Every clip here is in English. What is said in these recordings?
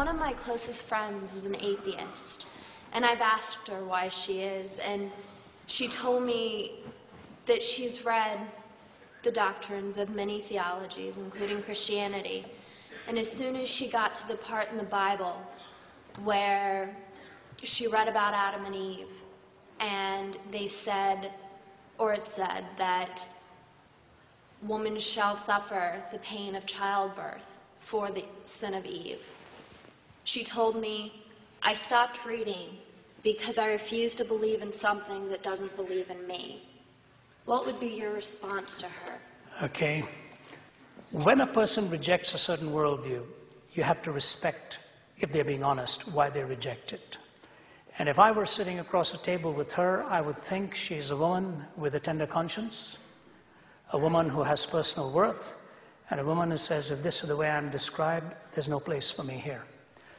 One of my closest friends is an atheist, and I've asked her why she is, and she told me that she's read the doctrines of many theologies, including Christianity, and as soon as she got to the part in the Bible where she read about Adam and Eve, and they said, or it said, that woman shall suffer the pain of childbirth for the sin of Eve. She told me, I stopped reading because I refuse to believe in something that doesn't believe in me. What would be your response to her? Okay. When a person rejects a certain worldview, you have to respect, if they're being honest, why they reject it. And if I were sitting across a table with her, I would think she's a woman with a tender conscience, a woman who has personal worth, and a woman who says, if this is the way I'm described, there's no place for me here.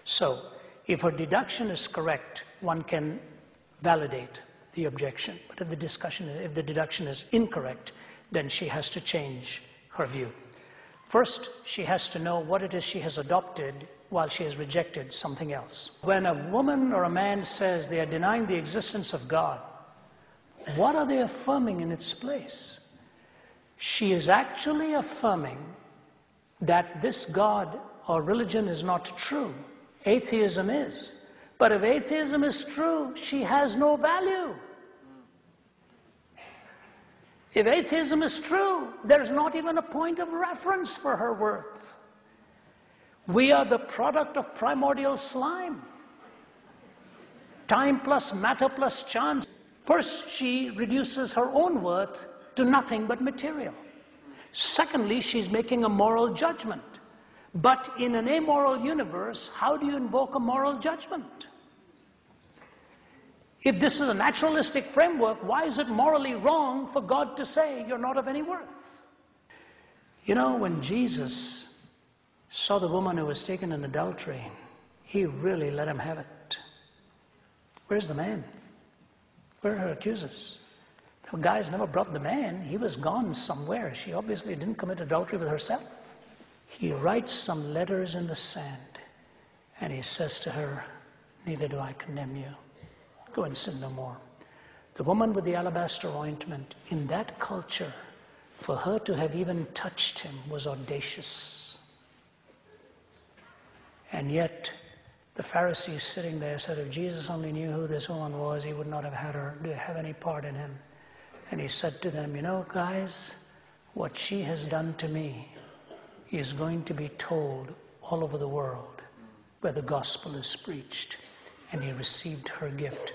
So, if her deduction is correct, one can validate the objection. But if the deduction is incorrect, then she has to change her view. First, she has to know what it is she has adopted while she has rejected something else. When a woman or a man says they are denying the existence of God, what are they affirming in its place? She is actually affirming that this God or religion is not true. Atheism is. But if atheism is true, she has no value. If atheism is true, there's not even a point of reference for her worth. We are the product of primordial slime. Time plus matter plus chance. First, she reduces her own worth to nothing but material. Secondly, she's making a moral judgment. But in an amoral universe, how do you invoke a moral judgment? If this is a naturalistic framework, why is it morally wrong for God to say you're not of any worth? You know, when Jesus saw the woman who was taken in adultery, he really let him have it. Where's the man? Where are her accusers? The guys never brought the man. He was gone somewhere. She obviously didn't commit adultery with herself. He writes some letters in the sand, and he says to her, neither do I condemn you. Go and sin no more. The woman with the alabaster ointment, in that culture, for her to have even touched him was audacious. And yet, the Pharisees sitting there said, if Jesus only knew who this woman was, he would not have had her to have any part in him. And he said to them, you know, guys, what she has done to me is going to be told all over the world where the gospel is preached. And he received her gift.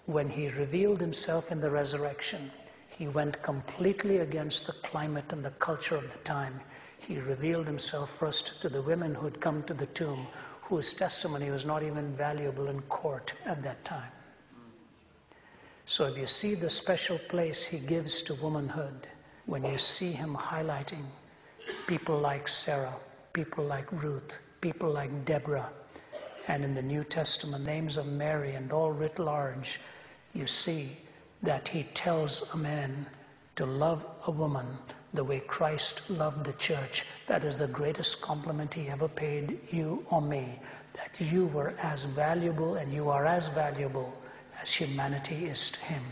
When he revealed himself in the resurrection, he went completely against the climate and the culture of the time. He revealed himself first to the women who had come to the tomb, whose testimony was not even valuable in court at that time. So if you see the special place he gives to womanhood, when you see him highlighting people like Sarah, people like Ruth, people like Deborah, and in the New Testament, names of Mary and all writ large, you see that he tells a man to love a woman the way Christ loved the church. That is the greatest compliment he ever paid you or me, that you were as valuable and you are as valuable as humanity is to him.